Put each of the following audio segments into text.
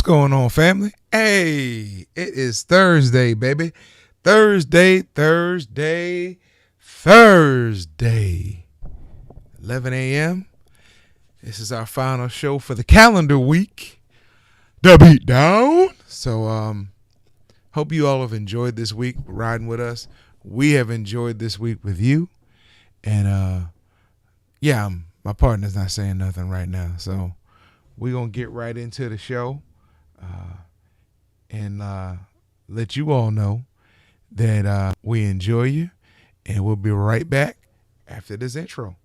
going on, family? Hey, it is Thursday, baby. Thursday. 11 a.m. This is our final show for the calendar week. The Beatdown. So, hope you all have enjoyed this week riding with us. We have enjoyed this week with you. And, my partner's not saying nothing right now. So, we're going to get right into the show and let you all know that we enjoy you. And we'll be right back after this intro.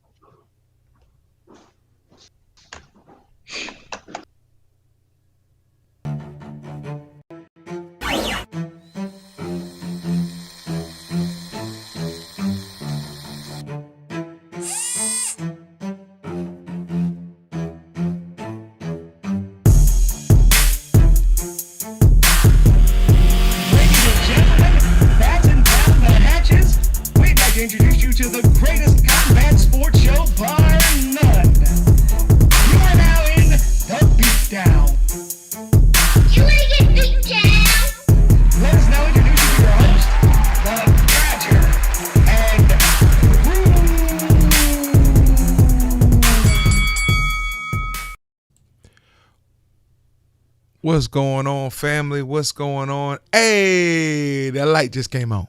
What's going on, family? What's going on? Hey, that light just came on.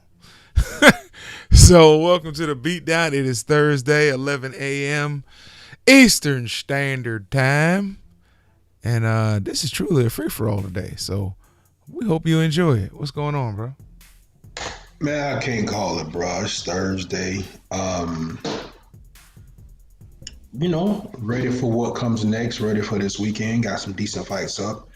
So, welcome to the Beatdown. It is Thursday, 11 a.m. Eastern Standard Time. And this is truly a free-for-all today. So, we hope you enjoy it. What's going on, bro? Man, I can't call it, bro. It's Thursday. Ready for what comes next, ready for this weekend. Got some decent fights up.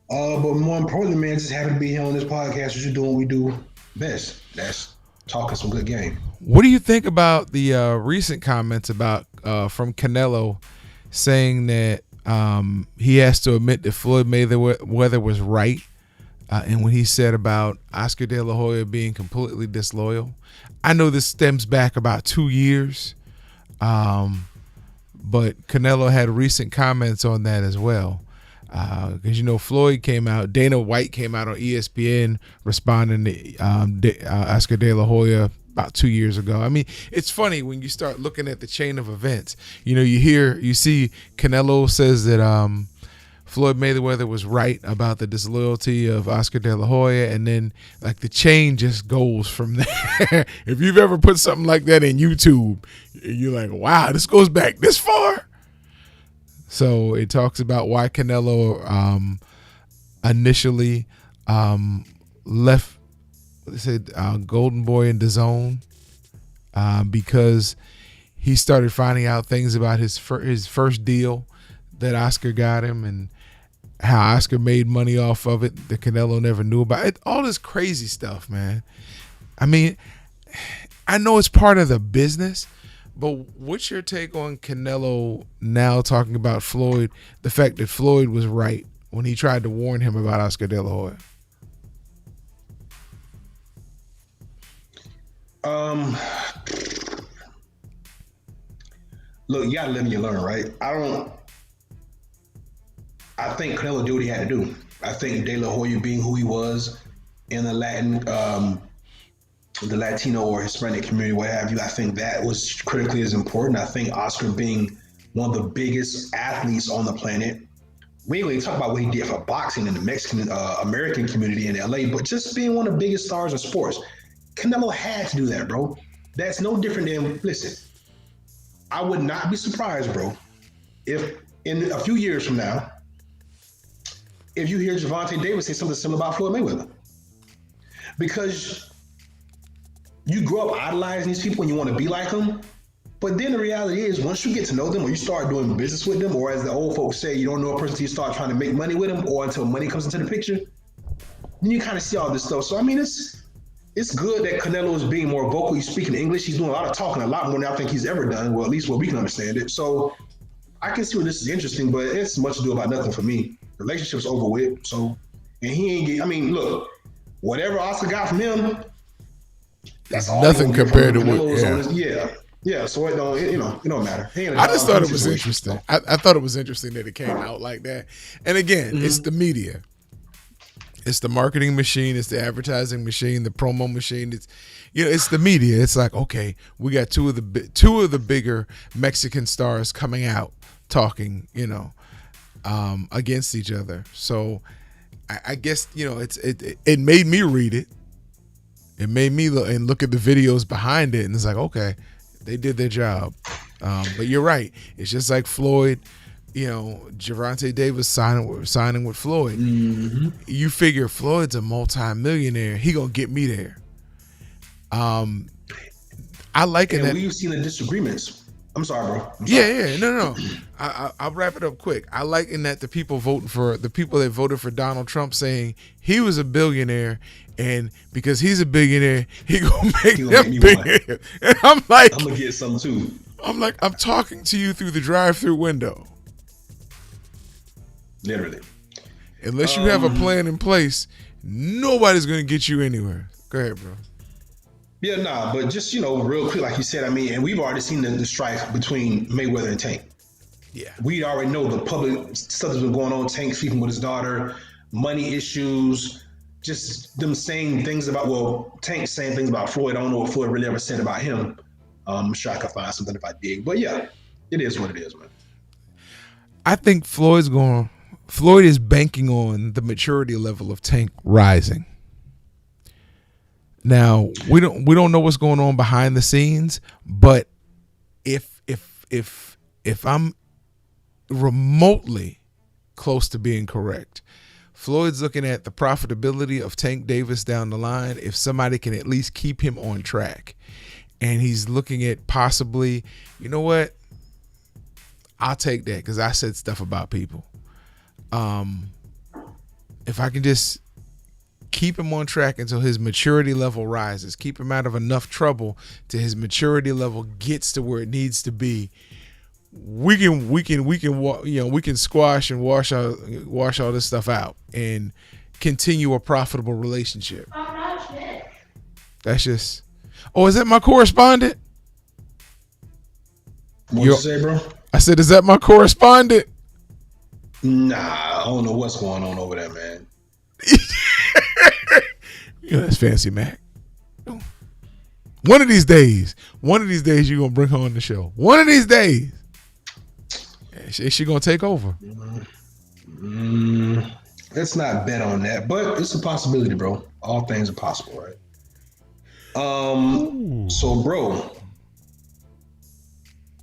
But more importantly, man, just happy to be here on this podcast. What you doing? We do best. That's talking some good game. What do you think about the recent comments about from Canelo saying that he has to admit that Floyd Mayweather was right, and when he said about Oscar De La Hoya being completely disloyal? I know this stems back about 2 years, but Canelo had recent comments on that as well. Because, Floyd came out, Dana White came out on ESPN responding to Oscar De La Hoya about 2 years ago. I mean, it's funny when you start looking at the chain of events. You see Canelo says that Floyd Mayweather was right about the disloyalty of Oscar De La Hoya, and then like the chain just goes from there. If you've ever put something like that in YouTube, you're like, wow, this goes back this far? So it talks about why Canelo initially left, Golden Boy in DAZN because he started finding out things about his first deal that Oscar got him and how Oscar made money off of it that Canelo never knew about. All this crazy stuff, man. I mean, I know it's part of the business, but what's your take on Canelo now talking about Floyd, the fact that Floyd was right when he tried to warn him about Oscar De La Hoya? Look, you gotta live and you learn, right? I think Canelo did what he had to do. I think De La Hoya being who he was in the Latino or Hispanic community, what have you, I think that was critically as important. I think Oscar being one of the biggest athletes on the planet, we ain't really talk about what he did for boxing in the Mexican American community in LA, but just being one of the biggest stars in sports, Canelo had to do that, bro. That's no different than, listen, I would not be surprised, bro, if in a few years from now, if you hear Gervonta Davis say something similar about Floyd Mayweather. Because you grow up idolizing these people and you want to be like them. But then the reality is, once you get to know them or you start doing business with them, or as the old folks say, you don't know a person until you start trying to make money with them or until money comes into the picture, then you kind of see all this stuff. So, I mean, it's good that Canelo is being more vocal. He's speaking English. He's doing a lot of talking, a lot more than I think he's ever done. Well, at least what we can understand it. So I can see where this is interesting, but it's much ado about nothing for me. The relationship's over with. So, and he ain't get, I mean, look, whatever Oscar got from him, that's all nothing compared to what, yeah. Yeah, so it don't matter. He ain't a I just dog thought food it was situation. interesting. I thought it was interesting that it came out like that. And again, it's the media. It's the marketing machine. It's the advertising machine. The promo machine. It's, it's the media. It's like, okay, we got two of the bigger Mexican stars coming out talking, against each other. So I guess it made me read it. It made me look at the videos behind it, and it's like, okay, they did their job. But you're right. It's just like Floyd. Gervonta Davis signing with Floyd. Mm-hmm. You figure Floyd's a multi-millionaire. He gonna get me there. I like it. And we've seen the disagreements. I'm sorry, bro. Yeah. No. I'll wrap it up quick. I like in that the people that voted for Donald Trump saying he was a billionaire, and because he's a billionaire, he gonna make them billionaire. And I'm like, I'm gonna get some too. I'm like, I'm talking to you through the drive-through window. Literally. Unless you have a plan in place, nobody's gonna get you anywhere. Go ahead, bro. Yeah, nah, but just real quick, like you said, and we've already seen the strife between Mayweather and Tank. Yeah, we already know the public stuff that's been going on. Tank speaking with his daughter, money issues, just them saying things about Tank saying things about Floyd. I don't know what Floyd really ever said about him. I'm sure I could find something if I dig, but yeah, it is what it is, man. I think Floyd is banking on the maturity level of Tank rising. Now we don't know what's going on behind the scenes, but if I'm remotely close to being correct, Floyd's looking at the profitability of Tank Davis down the line. If somebody can at least keep him on track, and he's looking at possibly, you know what? I'll take that because I said stuff about people. If I can just keep him on track until his maturity level rises, keep him out of enough trouble till his maturity level gets to where it needs to be, we can squash and wash all this stuff out and continue a profitable relationship. That's just. Oh, is that my correspondent? What you say, bro? I said, is that my correspondent? Nah, I don't know what's going on over there, man. That's Fancy Mac. One of these days, you're going to bring her on the show. One of these days. Is she going to take over? Let's not bet on that, but it's a possibility, bro. All things are possible, right? So, bro,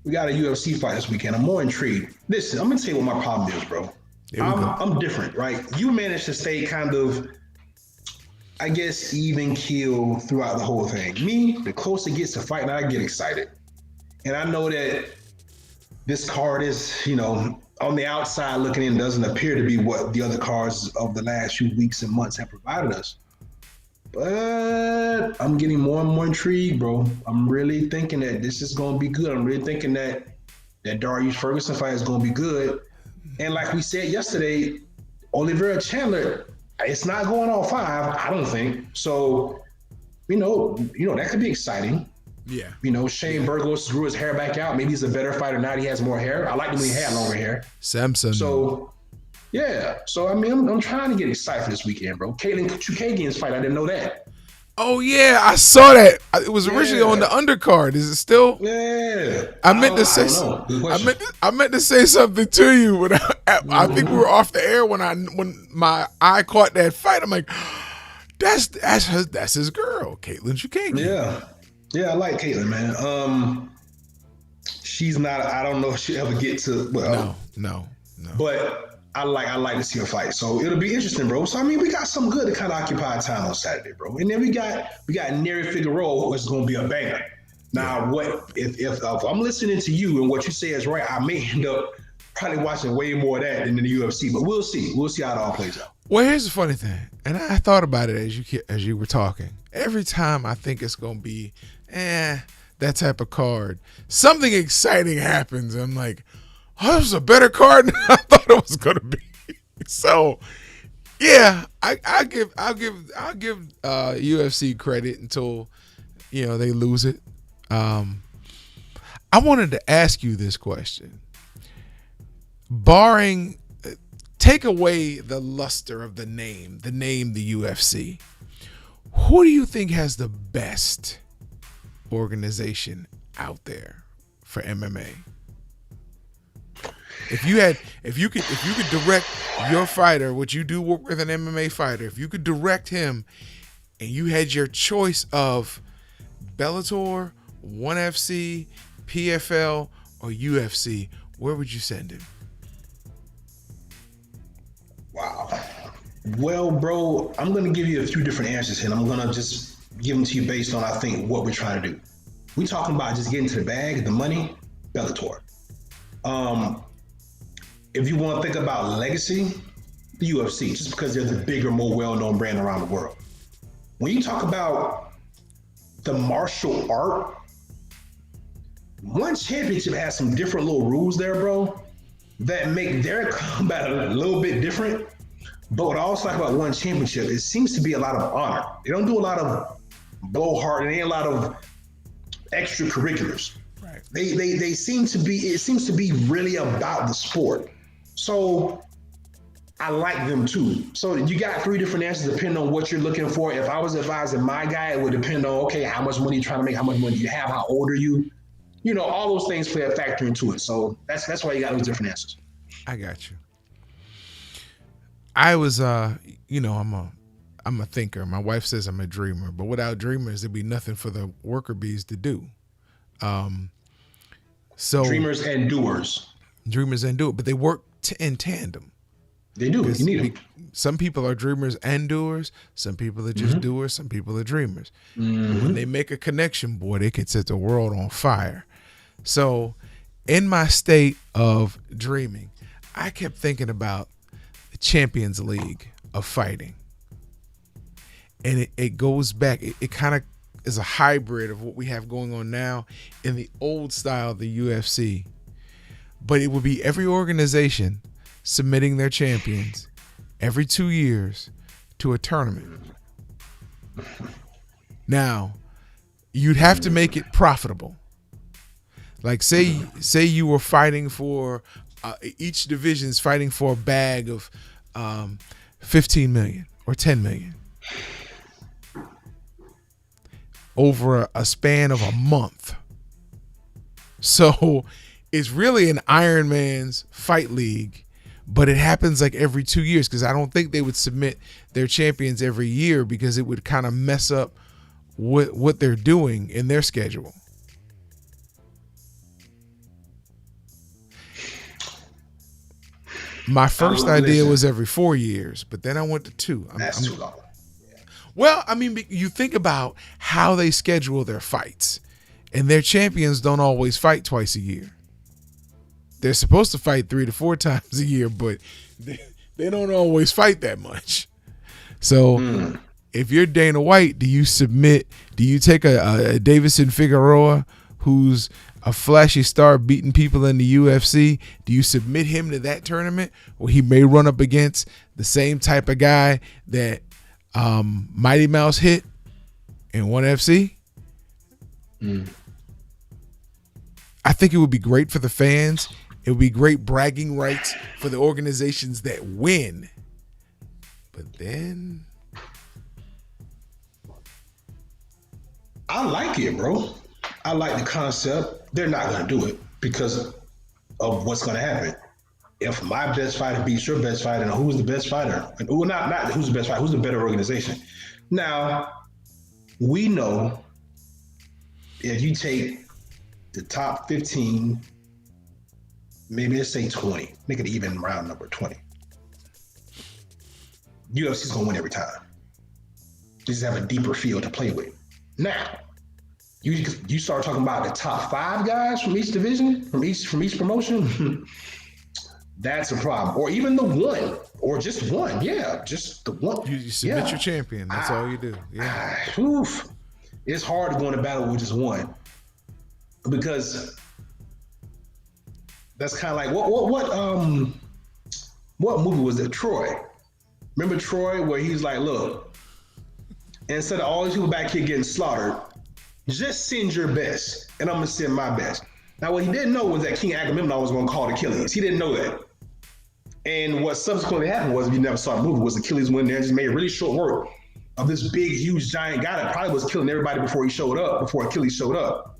we got a UFC fight this weekend. I'm more intrigued. Listen, I'm going to tell you what my problem is, bro. I'm different, right? You managed to stay kind of, I guess, even keel throughout the whole thing. Me, the closer it gets to fighting, I get excited. And I know that this card is, on the outside looking in, doesn't appear to be what the other cards of the last few weeks and months have provided us. But I'm getting more and more intrigued, bro. I'm really thinking that this is going to be good. I'm really thinking that Darius Ferguson fight is going to be good. And like we said yesterday, Oliveira Chandler, it's not going on 5, I don't think. So, that could be exciting. Yeah. Shane Burgos grew his hair back out. Maybe he's a better fighter now that he has more hair. I liked him when he had longer hair. Samson. So, yeah. So, I'm trying to get excited for this weekend, bro. Caitlin Chukagian's fight, I didn't know that. Oh, yeah. I saw that. It was originally on the undercard. Is it still? Yeah. I meant to say something to you, but I think we were off the air when my eye caught that fight. I'm like, that's his girl, Caitlin Chukagian. Yeah, I like Caitlin, man. She's not. I don't know if she'll ever get to. Well, no. But I like to see her fight, so it'll be interesting, bro. So we got some good to kind of occupy time on Saturday, bro. And then we got Neri Figueroa, which is going to be a banger. Now, what if I'm listening to you and what you say is right, I may end up probably watching way more of that than in the UFC, but we'll see. We'll see how it all plays out. Well, here's the funny thing, and I thought about it as you were talking. Every time I think it's going to be, that type of card, something exciting happens. I'm like, oh, this is a better card than I thought it was going to be. So, yeah, I'll give UFC credit until they lose it. I wanted to ask you this question. Barring, take away the luster of the name the UFC. Who do you think has the best organization out there for MMA? If you could direct your fighter, what you do work with an MMA fighter, if you could direct him and you had your choice of Bellator, ONE FC, PFL, or UFC, where would you send him? Wow. Well, bro, I'm going to give you a few different answers here. And I'm going to just give them to you based on, I think, what we're trying to do. We talking about just getting to the bag, the money, Bellator. If you want to think about legacy, the UFC, just because they're the bigger, more well-known brand around the world. When you talk about the martial art, ONE Championship has some different little rules there, bro, that make their combat a little bit different. But what I also like about ONE Championship, it seems to be a lot of honor. They don't do a lot of blowhard, and ain't a lot of extracurriculars. Right. They seem to be, it seems to be really about the sport. So I like them too. So you got three different answers depending on what you're looking for. If I was advising my guy, it would depend on, okay, how much money you're trying to make, how much money you have, how old are you? You know, all those things play a factor into it. So that's why you got those different answers. I got you. I was, I'm a thinker. My wife says I'm a dreamer, but without dreamers, there'd be nothing for the worker bees to do. So dreamers and doers, but they work in tandem. They do. You need them. Some people are dreamers and doers. Some people are just doers. Some people are dreamers. When they make a connection, boy, they can set the world on fire. So in my state of dreaming, I kept thinking about the Champions League of fighting. And it goes back. It kind of is a hybrid of what we have going on now in the old style of the UFC. But it would be every organization submitting their champions every 2 years to a tournament. Now, you'd have to make it profitable. Like say you were fighting for each division's fighting for a bag of 15 million or 10 million over a span of a month. So it's really an Iron Man's fight league, but it happens like every 2 years, because I don't think they would submit their champions every year, because it would kind of mess up what they're doing in their schedule. My first idea was every 4 years, but then I went to 2. That's too long. Well, I mean, you think about how they schedule their fights, and their champions don't always fight twice a year. They're supposed to fight 3 to 4 times a year, but they don't always fight that much. So if you're Dana White, do you take a Davison Figueroa, who's a flashy star beating people in the UFC? Do you submit him to that tournament where he may run up against the same type of guy that Mighty Mouse hit in ONE FC? I think it would be great for the fans. It would be great bragging rights for the organizations that win. But then I like it, bro. I like the concept. They're not going to do it because of what's going to happen. If my best fighter beats your best fighter, and who's the best fighter? Well, not who's the best fighter, who's the better organization? Now, we know if you take the top 15, maybe let's say 20, make it even round number 20. UFC's going to win every time. You just have a deeper field to play with. Now, you start talking about the top 5 guys from each division, from each promotion. That's a problem. Or even the one, or just one. Yeah, just the one. You submit your champion. That's all you do. Yeah. It's hard to go into battle with just one, because that's kind of like what movie was it? Troy. Remember Troy, where he's like, look, instead of all these people back here getting slaughtered, just send your best, and I'm gonna send my best. Now, what he didn't know was that King Agamemnon was going to call it Achilles. He didn't know that. And what subsequently happened was, if you never saw the movie, was Achilles went there and just made really short work of this big, huge, giant guy that probably was killing everybody before Achilles showed up.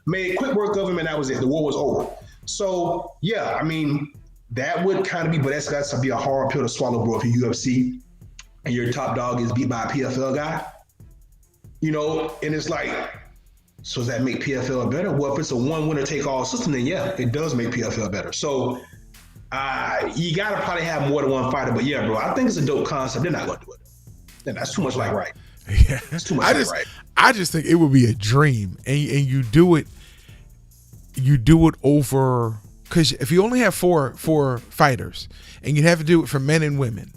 Made quick work of him, and that was it. The war was over. So, yeah, I mean, that would kind of be, but that's got to be a hard pill to swallow, bro, if you're UFC and your top dog is beat by a PFL guy. You know, and it's like, so does that make PFL better? Well, if it's a one winner take all system, then yeah, it does make PFL better. So you gotta probably have more than one fighter. But yeah, bro, I think it's a dope concept. They're not gonna do it. And that's too much like right. Yeah, that's too much like right. I just think it would be a dream, and you do it over, because if you only have four fighters, and you have to do it for men and women,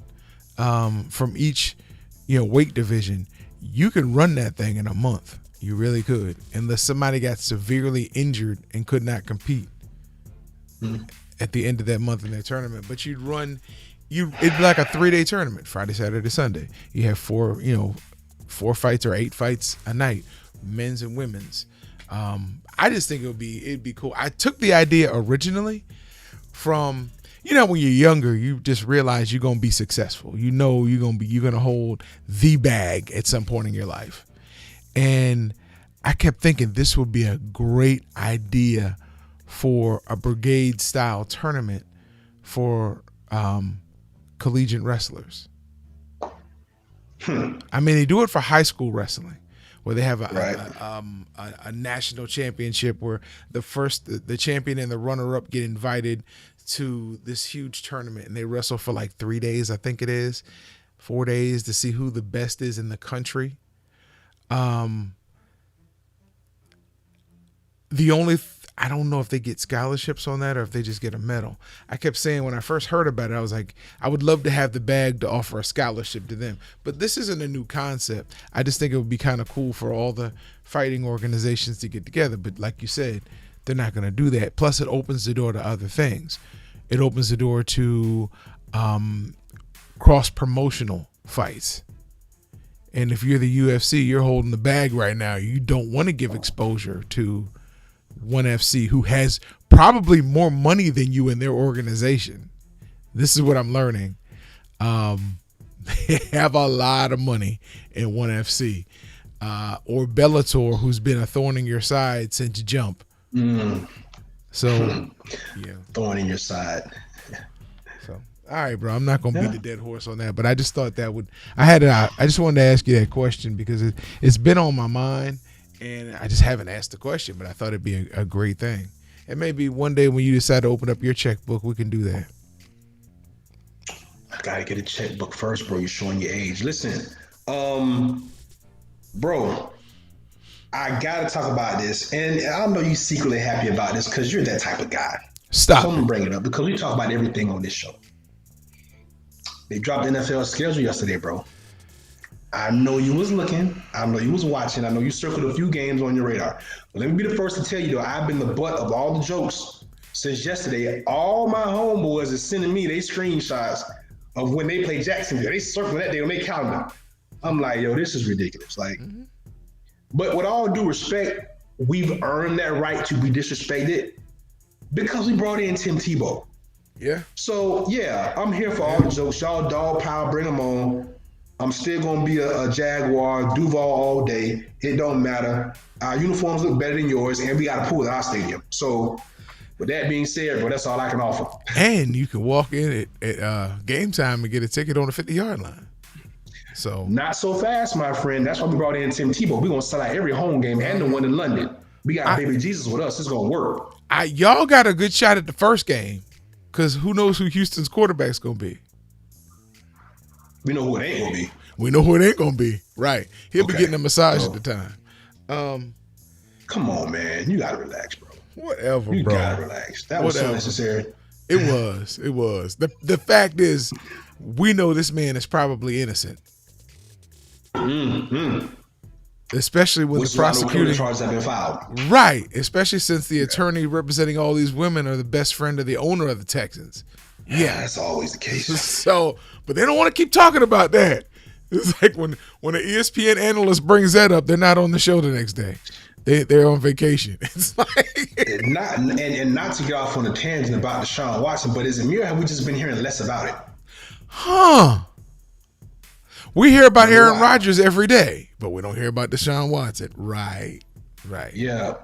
from each weight division, you can run that thing in a month. You really could, unless somebody got severely injured and could not compete at the end of that month in their tournament. But it'd be like a 3-day tournament, Friday, Saturday, Sunday. You have 4 fights or 8 fights a night, men's and women's. I just think it'd be cool. I took the idea originally from, when you're younger, you just realize you're gonna be successful. You're gonna hold the bag at some point in your life. And I kept thinking this would be a great idea for a brigade style tournament for collegiate wrestlers. I mean, they do it for high school wrestling, where they have a national championship where the champion and the runner up get invited to this huge tournament, and they wrestle for like 3 days, I think it is, 4 days, to see who the best is in the country. I don't know if they get scholarships on that or if they just get a medal. I kept saying when I first heard about it, I was like, I would love to have the bag to offer a scholarship to them. But this isn't a new concept. I just think it would be kind of cool for all the fighting organizations to get together. But like you said, they're not going to do that. Plus, it opens the door to other things. It opens the door to cross-promotional fights. And if you're the UFC, you're holding the bag right now. You don't want to give exposure to ONE FC, who has probably more money than you in their organization. This is what I'm learning. They have a lot of money in ONE FC. Or Bellator, who's been a thorn in your side since Jump. So, yeah. Thorn in your side. So, all right, bro. I'm not gonna beat the dead horse on that, but I just thought that I just wanted to ask you that question because it's been on my mind, and I just haven't asked the question. But I thought it'd be a great thing, and maybe one day when you decide to open up your checkbook, we can do that. I gotta get a checkbook first, bro. You're showing your age. Listen, bro. I gotta talk about this, and I know you're secretly happy about this because you're that type of guy. Stop. So I'm gonna bring it up because we talk about everything on this show. They dropped the NFL schedule yesterday, bro. I know you was looking. I know you was watching. I know you circled a few games on your radar. But let me be the first to tell you, though, I've been the butt of all the jokes since yesterday. All my homeboys is sending me their screenshots of when they play Jacksonville. They circling that day on their calendar. I'm like, yo, this is ridiculous. Like. But with all due respect, we've earned that right to be disrespected because we brought in Tim Tebow. Yeah. So, yeah, I'm here for all the jokes. Y'all dog power, bring them on. I'm still going to be a Jaguar, Duval all day. It don't matter. Our uniforms look better than yours, and we got a pool at our stadium. So, with that being said, bro, that's all I can offer. And you can walk in at game time and get a ticket on the 50-yard line. So not so fast, my friend. That's why we brought in Tim Tebow. We're gonna sell out every home game and the one in London. We got baby Jesus with us. It's gonna work. Y'all got a good shot at the first game, because who knows who Houston's quarterback's gonna be? We know who it ain't gonna be. We know who it ain't gonna be. Right. He'll be getting a massage at the time. Come on, man. You gotta relax, bro. Whatever, bro. You gotta relax. That was so necessary. It was. The fact is, we know this man is probably innocent. Especially when the prosecuting charges have been filed. Right, especially since the attorney representing all these women are the best friend of the owner of the Texans. Yeah, that's always the case. So, but they don't want to keep talking about that. It's like when an ESPN analyst brings that up, they're not on the show the next day. They're on vacation. It's like not to get off on a tangent about Deshaun Watson, but as Amir, have we just been hearing less about it? Huh. We hear about Aaron Rodgers every day, but we don't hear about Deshaun Watson. Right. Yeah.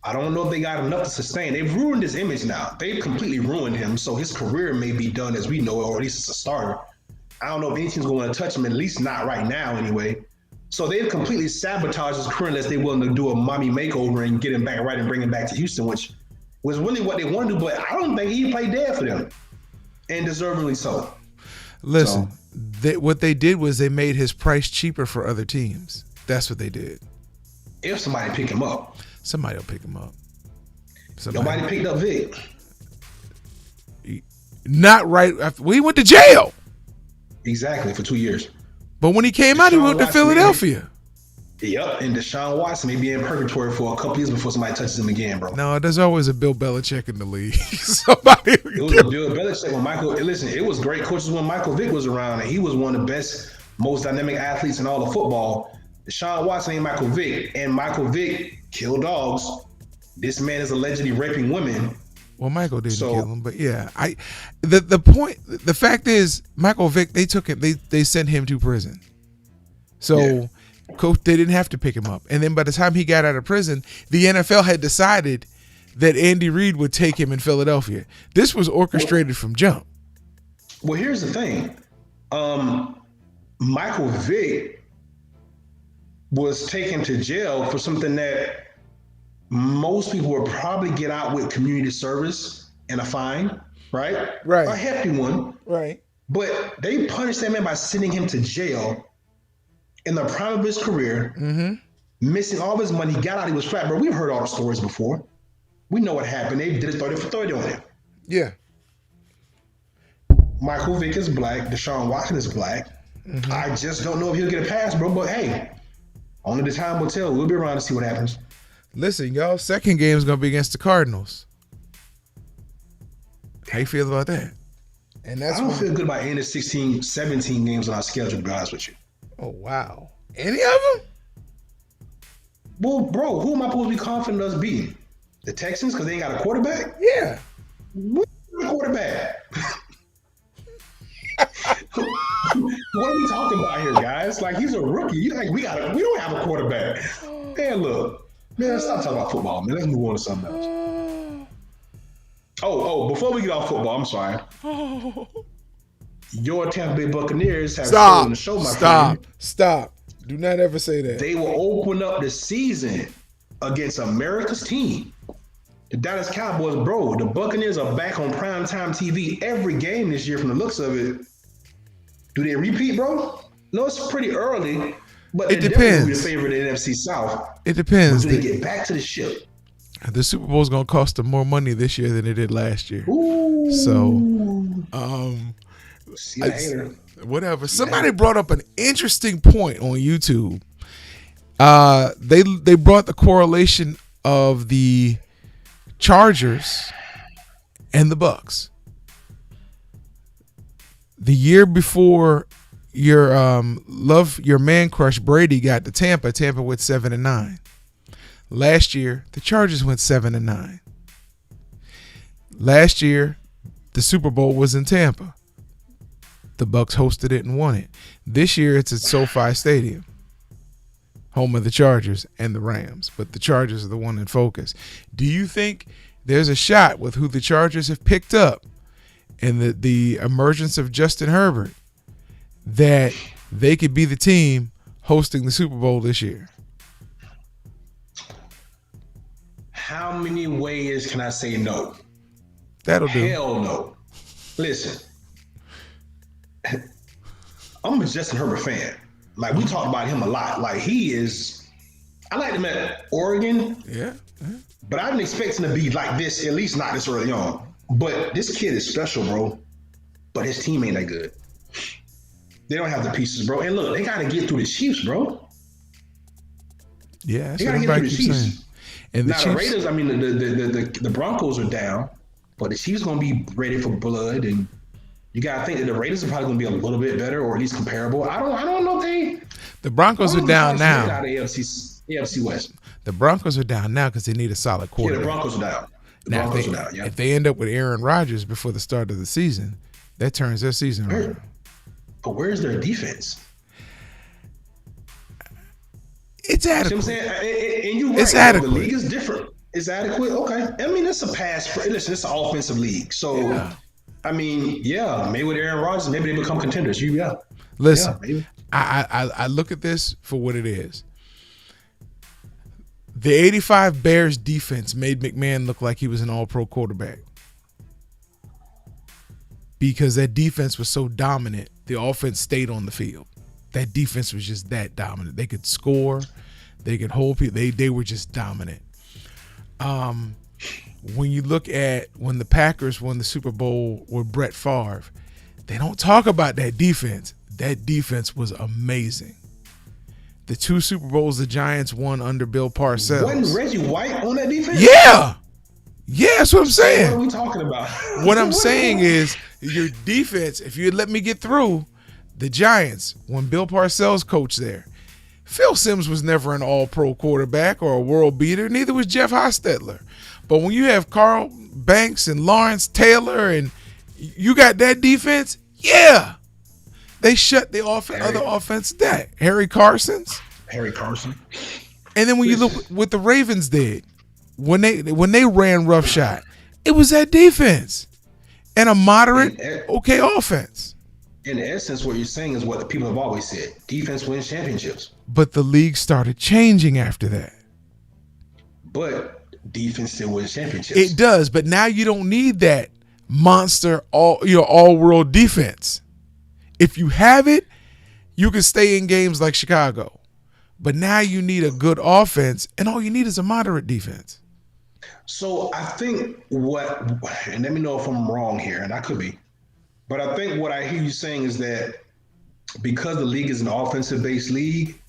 I don't know if they got enough to sustain. They've ruined his image now. They've completely ruined him, so his career may be done as we know it, or at least it's a starter. I don't know if any team's going to touch him, at least not right now anyway. So they've completely sabotaged his career unless they're willing to do a mommy makeover and get him back right and bring him back to Houston, which was really what they wanted to do, but I don't think he played dead for them, and deservedly so. Listen, what they did was they made his price cheaper for other teams. That's what they did. If somebody pick him up. Somebody will pick him up. Nobody picked up Vic. Not right after. Well, he went to jail. Exactly, for 2 years. But when he came out, he went to Philadelphia. Yep, and Deshaun Watson may be in purgatory for a couple years before somebody touches him again, bro. No, there's always a Bill Belichick in the league. It was a Bill Belichick when Michael. Listen, it was great coaches when Michael Vick was around, and he was one of the best, most dynamic athletes in all of football. Deshaun Watson ain't Michael Vick, and Michael Vick killed dogs. This man is allegedly raping women. Well, Michael didn't kill him, but yeah, the fact is, Michael Vick, they took him, they sent him to prison. So, coach, they didn't have to pick him up. And then by the time he got out of prison, the NFL had decided that Andy Reid would take him in Philadelphia. This was orchestrated from jump. Well, here's the thing. Michael Vick was taken to jail for something that most people would probably get out with community service and a fine, right? Right. A hefty one. Right. But they punished that man by sending him to jail in the prime of his career, missing all of his money. He got out, he was flat, bro. We've heard all the stories before. We know what happened. They did it 30 for 30 on him. Yeah. Michael Vick is black. Deshaun Watson is black. I just don't know if he'll get a pass, bro. But hey, only the time will tell. We'll be around to see what happens. Listen, y'all, second game is going to be against the Cardinals. How you feel about that? And I don't feel good about any of the 16, 17 games on our schedule, to be honest with you. Oh, wow. Any of them? Well, bro, who am I supposed to be confident of us beating? The Texans, because they ain't got a quarterback? Yeah. What quarterback? What are we talking about here, guys? Like, he's a rookie. We don't have a quarterback. Man, look. Man, stop talking about football, man. Let's move on to something else. Before we get off football, I'm sorry. Your Tampa Bay Buccaneers have stolen the show, my friend. Stop. Do not ever say that. They will open up the season against America's team. The Dallas Cowboys, bro. The Buccaneers are back on primetime TV every game this year from the looks of it. Do they repeat, bro? No, it's pretty early. But it depends. Be the favorite in the NFC South. It depends. Do they get back to the ship? The Super Bowl is going to cost them more money this year than it did last year. Ooh. So, whatever. Somebody brought up an interesting point on YouTube. They brought the correlation of the Chargers and the Bucks. The year before your man crush Brady got to Tampa went 7-9. Last year, the Chargers went 7-9. Last year, the Super Bowl was in Tampa. The Bucks hosted it and won it. This year, it's at SoFi Stadium, home of the Chargers and the Rams. But the Chargers are the one in focus. Do you think there's a shot with who the Chargers have picked up and the emergence of Justin Herbert that they could be the team hosting the Super Bowl this year? How many ways can I say no? That'll do. Hell no. Listen, I'm a Justin Herbert fan. Like, we talk about him a lot. Like, he is, I like him at Oregon. Yeah. But I didn't expect him to be like this, at least not this early on. But this kid is special, bro. But his team ain't that good. They don't have the pieces, bro. And look, they got to get through the Chiefs, bro. Yeah, that's they what got to get through the Chiefs. Chiefs. And now, the Raiders, I mean, the Broncos are down, but the Chiefs going to be ready for blood. And you got to think that the Raiders are probably going to be a little bit better or at least comparable. I don't know if they... The Broncos are down now. Out of AFC. AFC West. The Broncos are down now because they need a solid Yeah, quarterback. the Broncos are down. The Now, Broncos are down. Yeah. if they end up with Aaron Rodgers before the start of the season, that turns their season around. But where's their defense? It's adequate. See what I'm saying? And you're right. It's adequate. The league is different. It's adequate. Okay. I mean, it's a pass. Listen, it's an offensive league. So, Yeah. I mean, yeah, maybe with Aaron Rodgers, maybe they become contenders. Listen, Yeah, I look at this for what it is. The 85 Bears defense made McMahon look like he was an all-pro quarterback because that defense was so dominant. The offense stayed on the field. That defense was just that dominant. They could score. They could hold people. They were just dominant. When you look at when the Packers won the Super Bowl with Brett Favre, they don't talk about that defense. That defense was amazing. The 2 Super Bowls the Giants won under Bill Parcells. Wasn't Reggie White on that defense? Yeah. Yeah, that's what I'm saying. What are we talking about? What I'm saying is your defense, if you let me get through, the Giants, when Bill Parcells coached there, Phil Simms was never an all-pro quarterback or a world beater. Neither was Jeff Hostetler. But when you have Carl Banks and Lawrence Taylor and you got that defense, yeah. They shut the other offense down. Harry Carson. And then when you look what the Ravens did, when they ran roughshod, it was that defense and a moderate, okay offense. In essence, what you're saying is what the people have always said. Defense wins championships. But the league started changing after that. But defense still wins championships. It does, but now you don't need that monster all-world defense. If you have it, you can stay in games like Chicago. But now you need a good offense, and all you need is a moderate defense. So I think and let me know if I'm wrong here, and I could be, but I think what I hear you saying is that because the league is an offensive-based league,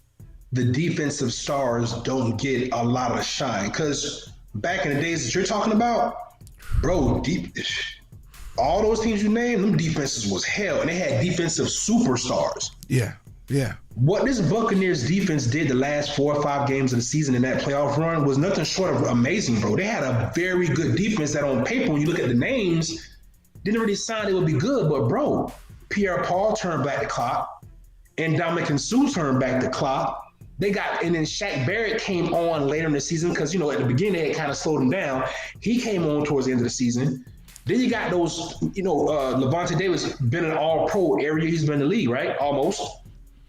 the defensive stars don't get a lot of shine. Because back in the days that you're talking about, bro, all those teams you named, them defenses was hell, and they had defensive superstars. Yeah. What this Buccaneers defense did the last 4 or 5 games of the season in that playoff run was nothing short of amazing, bro. They had a very good defense that on paper, when you look at the names, didn't really sound it would be good. But, bro, Pierre-Paul turned back the clock, and Dominican Sue turned back the clock. And then Shaq Barrett came on later in the season because, at the beginning, it kind of slowed him down. He came on towards the end of the season. Then you got those, Levante Davis been an all-pro every year he's been in the league, right? Almost.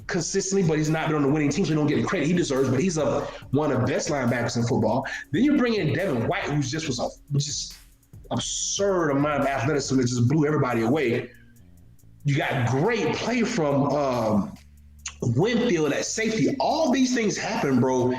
Consistently, but he's not been on the winning team, so he don't get the credit he deserves, but he's one of the best linebackers in football. Then you bring in Devin White, who was just absurd amount of athleticism that just blew everybody away. You got great play from Winfield at safety. All these things happen, bro,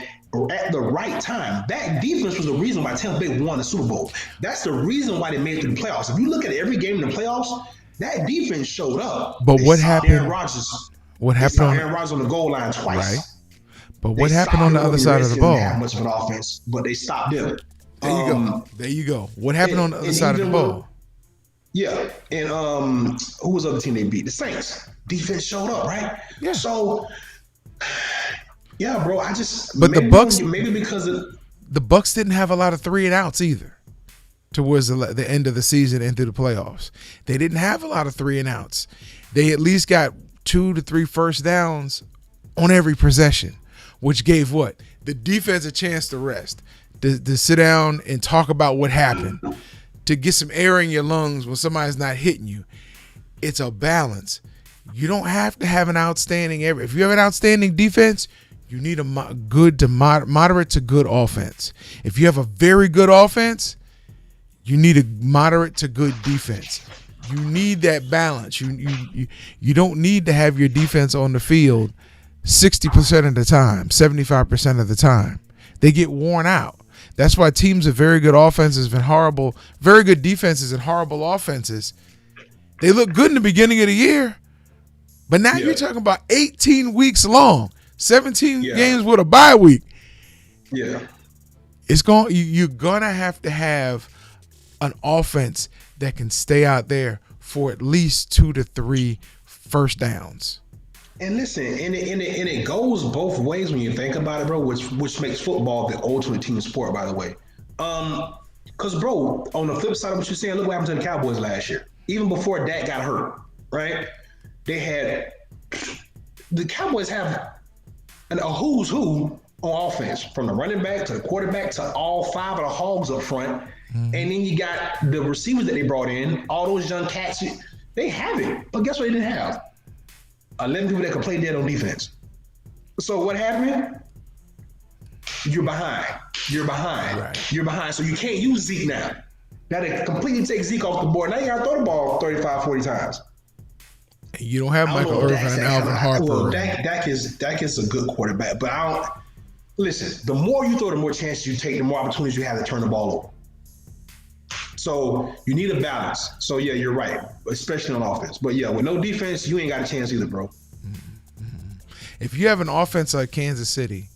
at the right time. That defense was the reason why Tampa Bay won the Super Bowl. That's the reason why they made it through the playoffs. If you look at every game in the playoffs, that defense showed up. But what happened? Aaron Rodgers. What happened on Aaron Rodgers on the goal line twice? Right. But what happened on the other side of the ball? They didn't have much of an offense, but they stopped them. There you go. What happened on the other side of the ball? Yeah, and who was the other team they beat? The Saints. Defense showed up, right? Yeah. So, yeah, bro. But the Bucks, maybe because the Bucks didn't have a lot of 3 and outs either. Towards the end of the season and through the playoffs, they didn't have a lot of 3 and outs. They at least got 2 to 3 first downs on every possession, which gave what? The defense a chance to rest, to sit down and talk about what happened, to get some air in your lungs when somebody's not hitting you. It's a balance. You don't have to have an outstanding if you have an outstanding defense, you need a moderate to good offense. If you have a very good offense, you need a moderate to good defense. You need that balance. You don't need to have your defense on the field 60% of the time, 75% of the time. They get worn out. That's why teams with very good offenses and very good defenses and horrible offenses, they look good in the beginning of the year. But now you're talking about 18 weeks long, 17 games with a bye week. Yeah. You're gonna have to have an offense that can stay out there for at least 2 to 3 first downs. And listen, and it goes both ways when you think about it, bro. Which makes football the ultimate team sport, by the way. Because bro, on the flip side of what you're saying, look what happened to the Cowboys last year. Even before Dak got hurt, right? The Cowboys have a who's who on offense, from the running back to the quarterback to all 5 of the hogs up front. And then you got the receivers that they brought in, all those young cats. They have it, but guess what they didn't have? 11 people that could play dead on defense. So what happened? You're behind. Right. You're behind. So you can't use Zeke now. Now they completely take Zeke off the board. Now you got to throw the ball 35, 40 times. You don't have Michael Irvin and Alvin Harper. Well, Dak is a good quarterback, but listen, the more you throw, the more chances you take, the more opportunities you have to turn the ball over. So you need a balance. So yeah, you're right, especially on offense. But yeah, with no defense, you ain't got a chance either, bro. If you have an offense like Kansas City,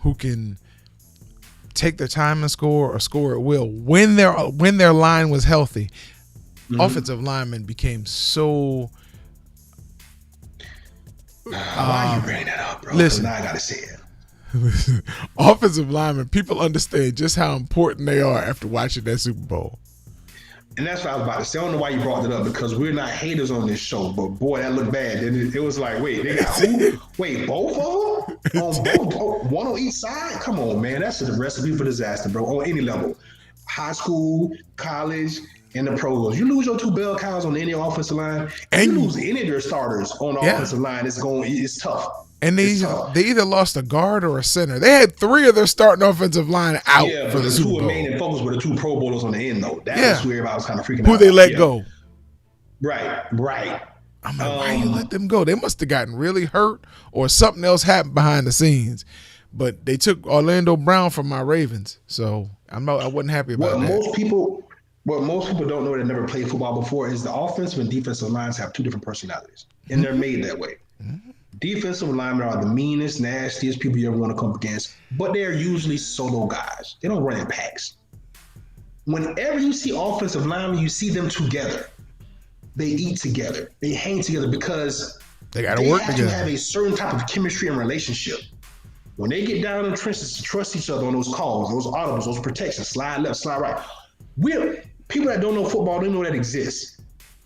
who can take their time and score or score at will, when their line was healthy, offensive linemen became so. Why you bringing that up, bro? Listen, now I gotta say it. Listen, offensive linemen, people understand just how important they are after watching that Super Bowl. And that's what I was about to say. I don't know why you brought it up, because we're not haters on this show. But boy, that looked bad. It was like, wait, they got who? Wait, both of them? On both, one on each side? Come on, man. That's a recipe for disaster, bro. On any level, high school, college, and the pros. You lose your 2 bell cows on any offensive line, and you lose any of their starters on the offensive line. It's tough. And they either lost a guard or a center. They had 3 of their starting offensive line out for the Super Bowl. 2 main focus were the 2 Pro Bowlers on the end, though. That was where everybody was kind of freaking out. Who they let go. Right. I'm like, why you let them go? They must have gotten really hurt or something else happened behind the scenes. But they took Orlando Brown from my Ravens, so I wasn't happy about that. What most people don't know that never played football before is the offensive and defensive lines have 2 different personalities, and they're made that way. Defensive linemen are the meanest, nastiest people you ever want to come up against, but they're usually solo guys. They don't run in packs. Whenever you see offensive linemen, you see them together. They eat together. They hang together because they got to work together. They have a certain type of chemistry and relationship. When they get down in the trenches to trust each other on those calls, those audibles, those protections, slide left, slide right. People that don't know football, they know that exists.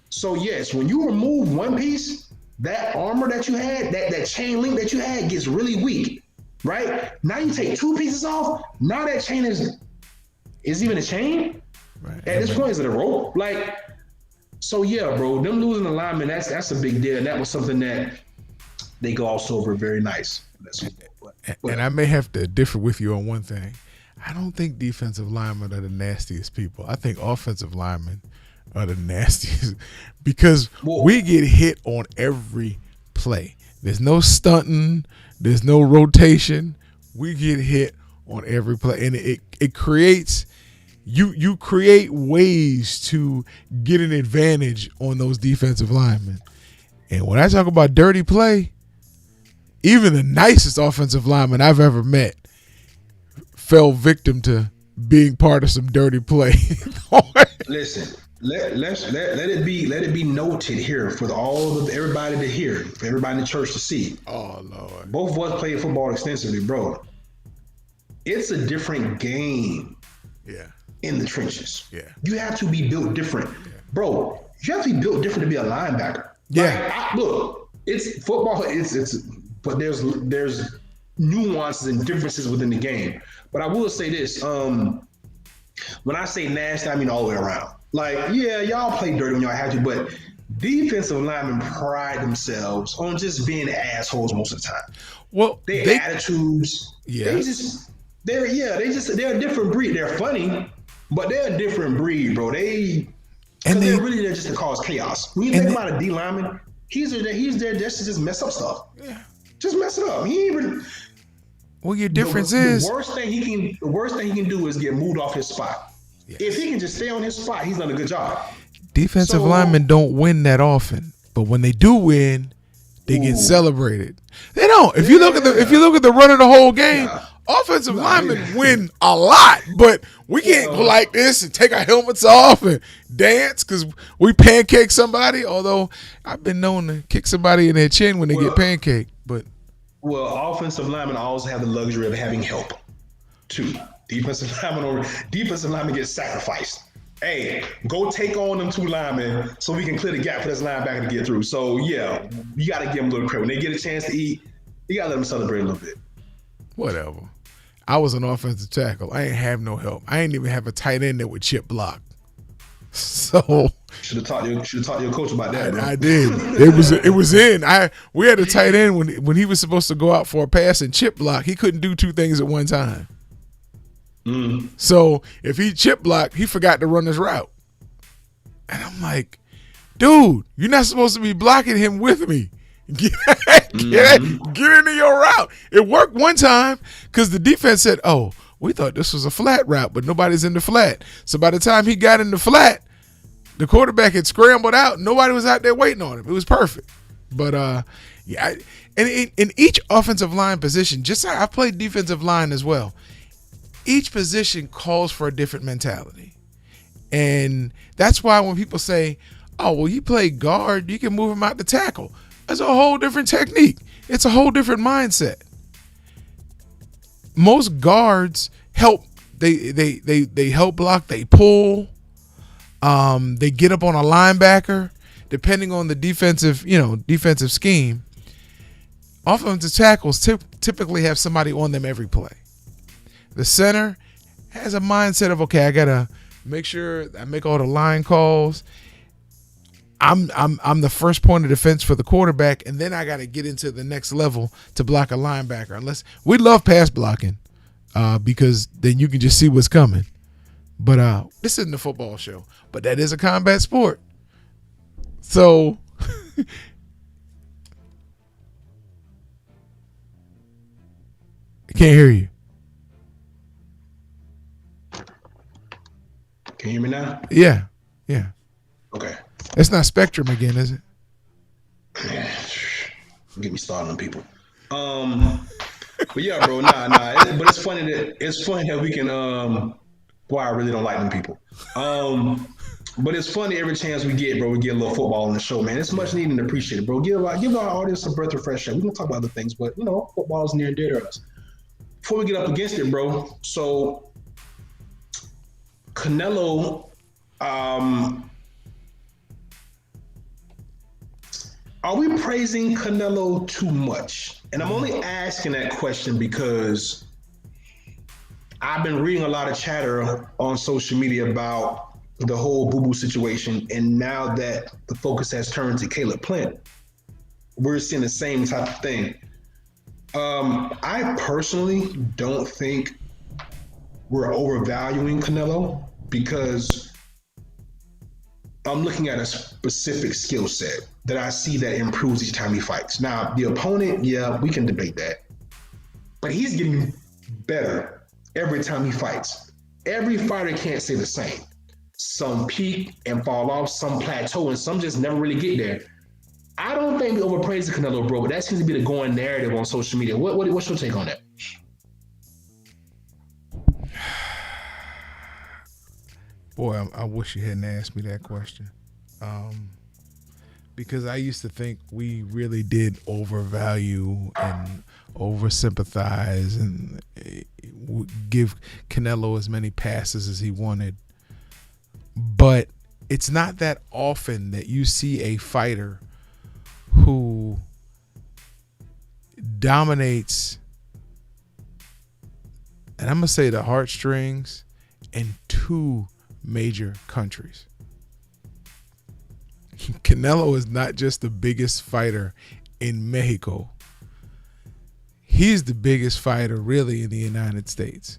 So yes, when you remove one piece, that armor that you had, that chain link that you had gets really weak, right? Now you take 2 pieces off. Now that chain is even a chain. Right. At this point, is it a rope? So yeah, bro, them losing the lineman, that's a big deal. And that was something that they glossed over very nice. And I may have to differ with you on one thing. I don't think defensive linemen are the nastiest people. I think offensive linemen are the nastiest because we get hit on every play. There's no stunting. There's no rotation. We get hit on every play. And it creates you create ways to get an advantage on those defensive linemen. And when I talk about dirty play, even the nicest offensive lineman I've ever met fell victim to being part of some dirty play. Listen, let it be noted here for everybody to hear, for everybody in the church to see. Oh Lord. Both of us played football extensively, bro. It's a different game. Yeah. In the trenches. Yeah. You have to be built different. Yeah. Bro, you have to be built different to be a linebacker. Yeah. Look, it's football, but there's nuances and differences within the game. But I will say this, when I say nasty, I mean all the way around. Y'all play dirty when y'all have to, but defensive linemen pride themselves on just being assholes most of the time. Well, their attitudes, they're a different breed. They're funny, but they're a different breed, bro. They're really there just to cause chaos. When you think about a D lineman, he's there just to just mess up stuff. Yeah. Just mess it up. He ain't really. Well, your difference is the worst thing he can do is get moved off his spot. Yes. If he can just stay on his spot, he's done a good job. Defensive linemen don't win that often, but when they do win, they get celebrated. They don't. If you look at the run of the whole game, Offensive linemen win a lot, but we can't go like this and take our helmets off and dance because we pancake somebody. Although I've been known to kick somebody in their chin when they get pancaked. But offensive linemen also have the luxury of having help too. Defensive linemen get sacrificed. Hey, go take on them 2 linemen so we can clear the gap for this linebacker to get through. So yeah, you got to give them a little credit. When they get a chance to eat, you got to let them celebrate a little bit. Whatever. I was an offensive tackle. I ain't have no help. I ain't even have a tight end that would chip block. So should have talked to your coach about that. I did. It was in. We had a tight end when he was supposed to go out for a pass and chip block. He couldn't do 2 things at one time. So if he chip blocked, he forgot to run his route. And I'm like, dude, you're not supposed to be blocking him with me. Get into your route. It worked one time because the defense said, oh, we thought this was a flat route, but nobody's in the flat. So by the time he got in the flat, the quarterback had scrambled out. Nobody was out there waiting on him. It was perfect. But, and in each offensive line position, just like I've played defensive line as well, each position calls for a different mentality. And that's why when people say, oh, well, you play guard, you can move him out to tackle. That's a whole different technique. It's a whole different mindset. Most guards help. They help block. They pull. They get up on a linebacker, depending on the defensive scheme. Offensive tackles typically have somebody on them every play. The center has a mindset of, okay, I gotta make sure I make all the line calls. I'm the first point of defense for the quarterback, and then I got to get into the next level to block a linebacker. Unless we love pass blocking, because then you can just see what's coming. But this isn't a football show, but that is a combat sport. So I can't hear you. Can you hear me now? Yeah. Okay. It's not Spectrum again, is it? Man, get me started on people. But yeah, bro, but it's funny that we can. Boy, I really don't like them people. But it's funny every chance we get, bro. We get a little football on the show, man. It's much needed and appreciated, bro. Give our audience a breath of fresh air. We gonna talk about other things, but football is near and dear to us. Before we get up against it, bro. So Canelo, are we praising Canelo too much? And I'm only asking that question because I've been reading a lot of chatter on social media about the whole boo-boo situation. And now that the focus has turned to Caleb Plant, we're seeing the same type of thing. I personally don't think we're overvaluing Canelo because I'm looking at a specific skill set that I see that improves each time he fights. Now, the opponent, yeah, we can debate that. But he's getting better every time he fights. Every fighter can't say the same. Some peak and fall off, some plateau, and some just never really get there. I don't think we overpraise the Canelo, bro, but that seems to be the going narrative on social media. What's your take on that? Boy, I wish you hadn't asked me that question. Because I used to think we really did overvalue and oversympathize and give Canelo as many passes as he wanted. But it's not that often that you see a fighter who dominates, and I'm going to say the heartstrings, in 2 major countries. Canelo is not just the biggest fighter in Mexico. He's the biggest fighter really in the United States.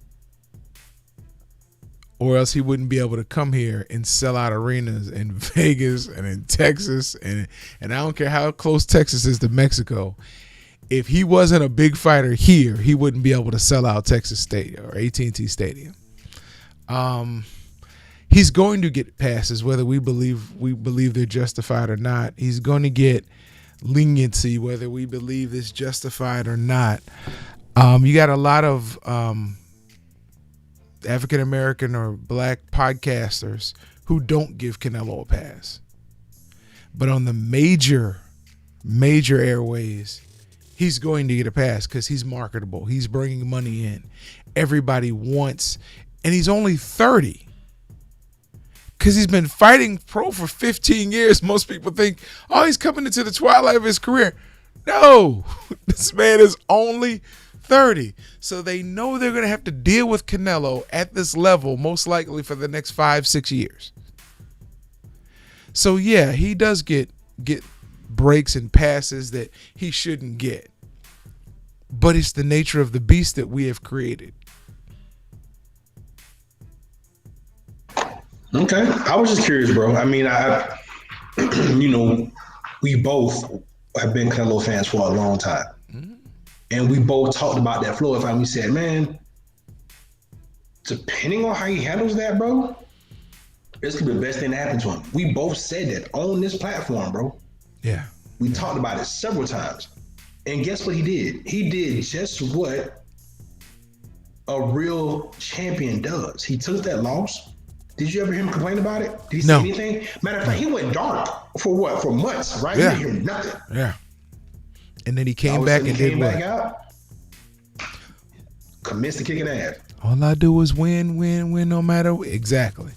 Or else he wouldn't be able to come here and sell out arenas in Vegas and in Texas. And I don't care how close Texas is to Mexico. If he wasn't a big fighter here, he wouldn't be able to sell out Texas Stadium or AT&T Stadium. He's going to get passes, whether we believe they're justified or not. He's going to get leniency, whether we believe it's justified or not. You got a lot of African American or black podcasters who don't give Canelo a pass. But on the major airways, he's going to get a pass because he's marketable. He's bringing money in. Everybody wants, and he's only 30. Because he's been fighting pro for 15 years. Most people think, oh, he's coming into the twilight of his career. No, this man is only 30. So they know they're going to have to deal with Canelo at this level, most likely for the next 5-6 years. So yeah, he does get breaks and passes that he shouldn't get. But it's the nature of the beast that we have created. Okay. I was just curious, bro. I mean, we both have been Canelo fans for a long time. Mm-hmm. And we both talked about that Floyd fight. We said, man, depending on how he handles that, bro, this could be the best thing that happened to him. We both said that on this platform, bro. Yeah. We talked about it several times. And guess what he did? He did just what a real champion does. He took that loss. Did you ever hear him complain about it? Did he say anything? Matter of fact, he went dark for what? For months, right? Yeah. He didn't hear nothing. Yeah. And then he came back and did what? Out, commenced to kicking ass. All I do is win, no matter what. Exactly.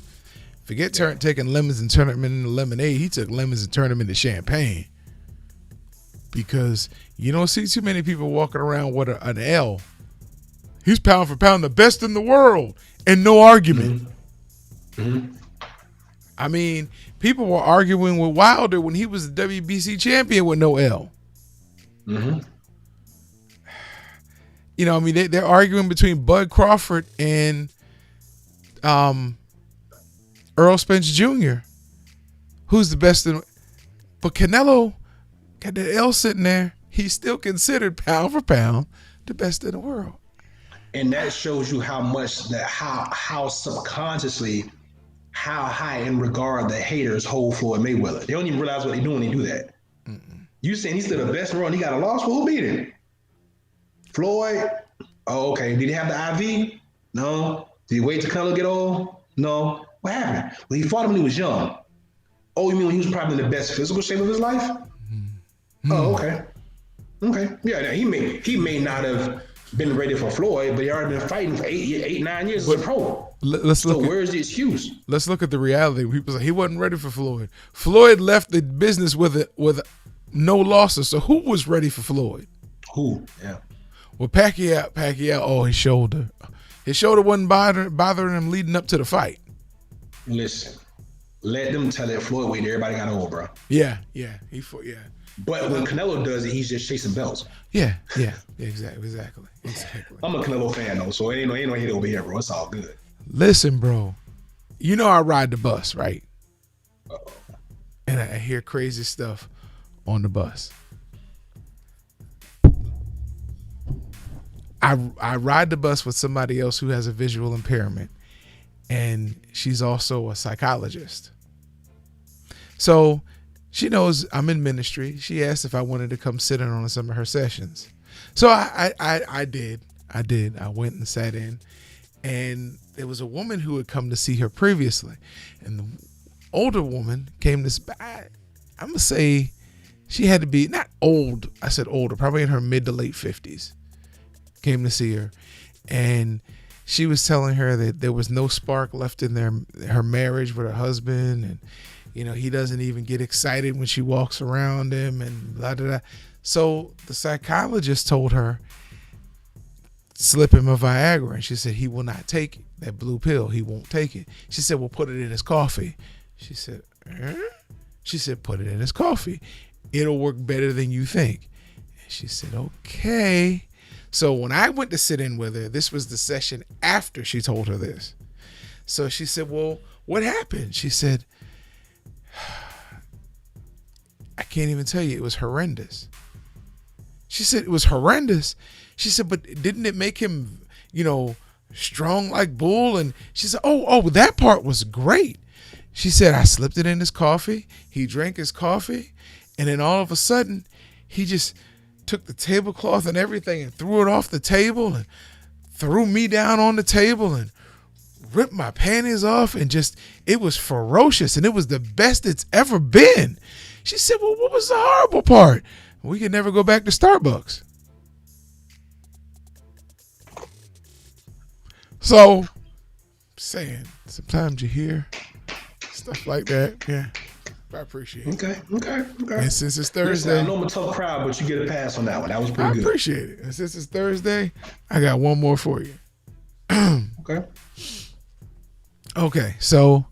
Forget taking lemons and turning them into lemonade. He took lemons and turned them into champagne. Because you don't see too many people walking around with an L. He's pound for pound the best in the world. And no argument. Mm-hmm. Mm-hmm. I mean, people were arguing with Wilder when he was the WBC champion with no L. Mm-hmm. You know, I mean, they're arguing between Bud Crawford and Earl Spence Jr. Who's the best in? But Canelo got that L sitting there. He's still considered pound for pound the best in the world. And that shows you how much that how subconsciously how high in regard the haters hold Floyd Mayweather. They don't even realize what they're doing when they do that. Mm-mm. You saying he's still the best in the world and he got a loss? Well, who beat him? Floyd? Oh, okay. Did he have the IV? No. Did he wait till Canelo get old? No. What happened? Well, he fought him when he was young. Oh, you mean when he was probably in the best physical shape of his life? Mm-hmm. Oh, okay. Okay. Yeah, he may not have been ready for Floyd, but he already been fighting for 9 years as a pro. Where's the excuse? Let's look at the reality. People say he wasn't ready for Floyd. Floyd left the business with no losses. So who was ready for Floyd? Who? Yeah. Well, Pacquiao. Oh, his shoulder. His shoulder wasn't bothering him leading up to the fight. Listen, let them tell that Floyd weight everybody got over, bro. Yeah. But when Canelo does it, he's just chasing belts. Yeah, exactly. I'm a Canelo fan though, so ain't no hate over here, bro. It's all good. Listen, bro, you know I ride the bus, right? Uh-oh. And I hear crazy stuff on the bus. I ride the bus with somebody else who has a visual impairment, and she's also a psychologist. So she knows I'm in ministry. She asked if I wanted to come sit in on some of her sessions. So I did. I went and sat in, and there was a woman who had come to see her previously, and the older woman came to. I'm gonna say she had to be not old. I said older, probably in her mid to late 50s. Came to see her, and she was telling her that there was no spark left in her marriage with her husband, and he doesn't even get excited when she walks around him, and blah blah blah. So the psychologist told her, slip him a Viagra, and she said he will not take it. That blue pill, he won't take it. She said, well, put it in his coffee. She said, She said, put it in his coffee. It'll work better than you think. And she said, okay. So when I went to sit in with her, this was the session after she told her this. So she said, well, what happened? She said, I can't even tell you. It was horrendous. She said, it was horrendous. She said, but didn't it make him, strong like bull? And she said, oh, that part was great. She said, I slipped it in his coffee. He drank his coffee. And then all of a sudden, he just took the tablecloth and everything and threw it off the table and threw me down on the table and ripped my panties off, and just, it was ferocious, and it was the best it's ever been. She said, well, what was the horrible part? We could never go back to Starbucks. So, saying, sometimes you hear stuff like that. Yeah, I appreciate it. Okay. And since it's Thursday, Listen, I know I'm a tough crowd, but you get a pass on that one. That was pretty good. I appreciate it. And since it's Thursday, I got one more for you. Okay, so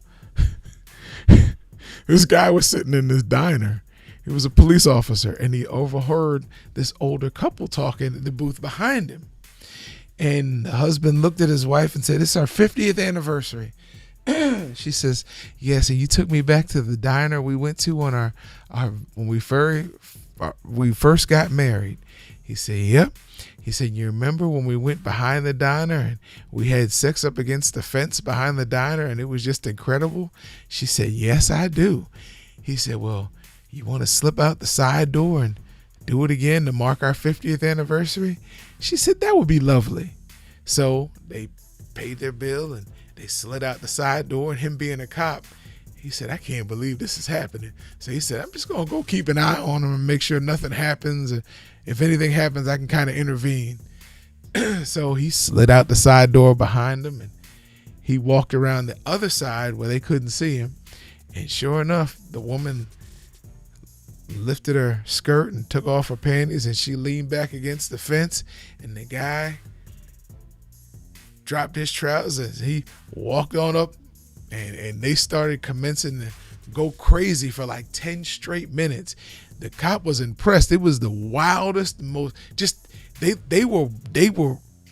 this guy was sitting in this diner. He was a police officer, and he overheard this older couple talking in the booth behind him. And the husband looked at his wife and said, "It's our 50th anniversary." She says, "Yes, and you took me back to the diner we went to on our when we first got married." He said, "Yep." He said, "You remember when we went behind the diner and we had sex up against the fence behind the diner and it was just incredible?" She said, "Yes, I do." He said, "Well, you want to slip out the side door and do it again to mark our 50th anniversary?" She said, "That would be lovely." So they paid their bill and they slid out the side door, and him being a cop, he said, "I can't believe this is happening." So he said, "I'm just going to go keep an eye on him and make sure nothing happens. If anything happens, I can kind of intervene." So he slid out the side door behind him and he walked around the other side where they couldn't see him. And sure enough, the woman lifted her skirt and took off her panties, and she leaned back against the fence, and the guy dropped his trousers. He walked on up, and they started commencing to go crazy for like 10 straight minutes. The cop was impressed. It was the wildest, most just they were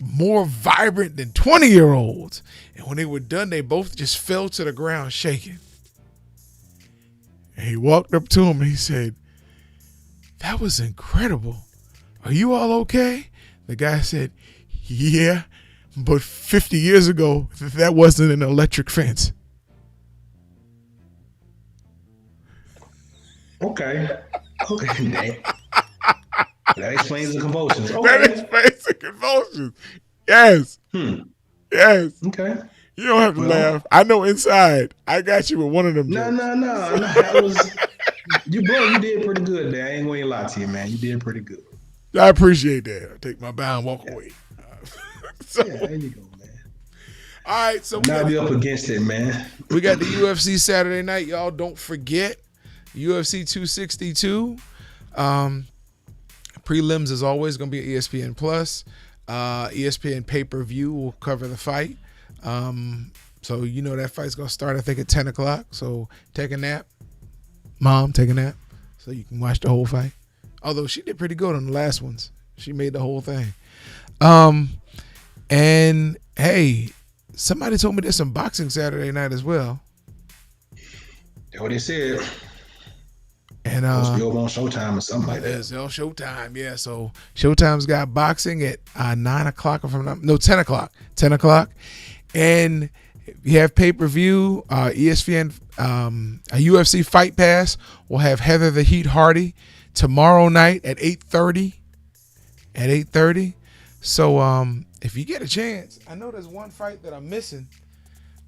more vibrant than 20-year-olds. And when they were done, they both just fell to the ground shaking. And he walked up to him and he said, "That was incredible. Are you all okay?" The guy said, "Yeah, but 50 years ago, that wasn't an electric fence." Okay. That explains the convulsions. Okay. That explains the convulsions. Yes. Yes. Okay. You don't have to laugh. I know inside I got you with one of them. No. That was you did pretty good, man. I ain't going to lie to you, man. You did pretty good. I appreciate that. I take my bow and walk away. So, yeah, there you go, man. All right, so now be up against it, man. We got the UFC Saturday night, y'all. Don't forget UFC 262. Prelims is always going to be ESPN Plus. ESPN pay-per-view will cover the fight. So you know that fight's going to start, I think, at 10 o'clock. So take a nap. Mom, take a nap so you can watch the whole fight. Although she did pretty good on the last ones. She made the whole thing. And hey, somebody told me there's some boxing Saturday night as well. That's what they said. And it's over on Showtime or something like that. It's on Showtime, yeah. So Showtime's got boxing at 9 o'clock, if I'm not, no, 10 o'clock. 10 o'clock. And you have pay-per-view, ESPN, a UFC Fight Pass will have Heather the Heat Hardy tomorrow night at 8:30. At 8:30. So if you get a chance, I know there's one fight that I'm missing,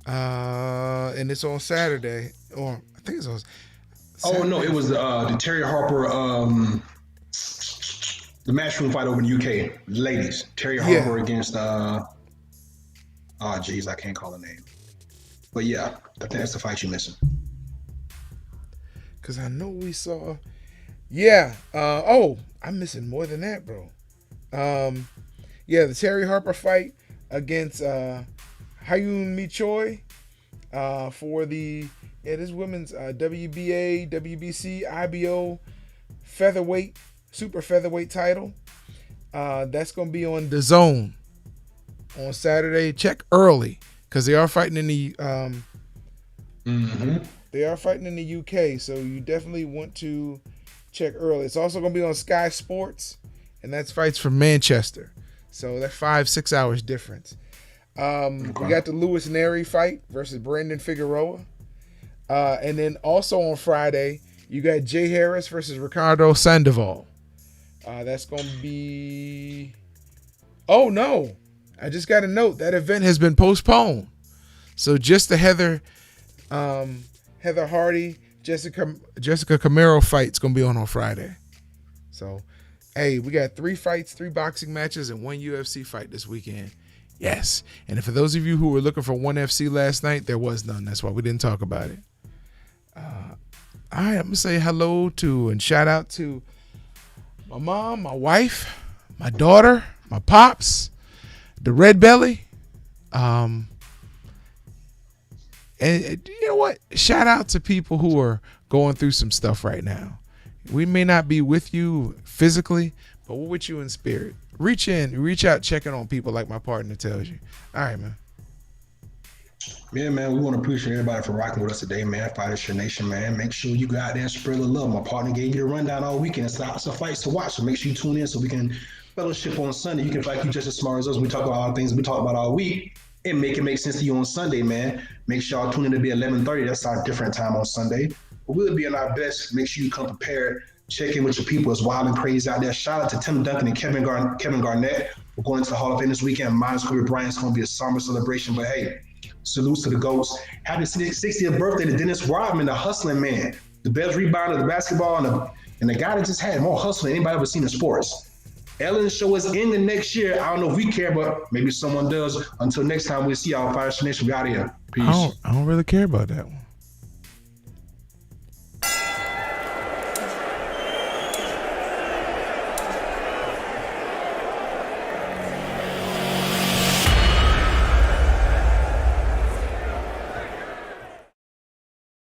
and it's on Saturday, or I think it's on Saturday. Oh no, it was the Terry Harper, the matchroom fight over in the UK, ladies. Terry Harper against I can't call the name, but yeah, I think that's the fight you're missing. Cause I know we saw, I'm missing more than that, bro. The Terry Harper fight against Hyun Mi Choi for the this women's WBA, WBC, IBO super featherweight title. That's gonna be on DAZN on Saturday. Check early because they are fighting in the they are fighting in the UK, so you definitely want to check early. It's also gonna be on Sky Sports, and that's fights from Manchester. So that's 5-6 hours difference. We got the Lewis Neri fight versus Brandon Figueroa. And then also on Friday, you got Jay Harris versus Ricardo Sandoval. That's gonna be. Oh no! I just got a note that event has been postponed. So just the Heather Hardy, Jessica Camaro fight's gonna be on Friday. So, hey, we got 3 fights, 3 boxing matches, and 1 UFC fight this weekend. Yes. And for those of you who were looking for 1 FC last night, there was none. That's why we didn't talk about it. All right, I'm gonna say hello to and shout out to my mom, my wife, my daughter, my pops, the red belly. And you know what? Shout out to people who are going through some stuff right now. We may not be with you physically, but we're with you in spirit. Reach out, checking on people like my partner tells you. All right, man. Yeah, man, we want to appreciate everybody for rocking with us today, man. Fighters Your Nation, man. Make sure you go out there and spread the love. My partner gave you the rundown all weekend. It's lots of fights to watch, so make sure you tune in so we can fellowship on Sunday. You can fight you just as smart as us. We talk about all the things we talk about all week and make it make sense to you on Sunday, man. Make sure y'all tune in to be 11:30. That's our different time on Sunday. But we'll be in our best. Make sure you come prepared. Check in with your people. It's wild and crazy out there. Shout out to Tim Duncan and Kevin Garnett for going into the Hall of Fame this weekend. Mine's Kobe Bryant's going to be a somber celebration, but hey, salutes to the GOATs. Happy 60th birthday to Dennis Rodman, the hustling man, the best rebounder of the basketball, and the guy that just had more hustle than anybody ever seen in sports. Ellen's show is ending next year. I don't know if we care, but maybe someone does. Until next time, we'll see y'all. Fire Nation. We out of here. Peace. I don't really care about that one.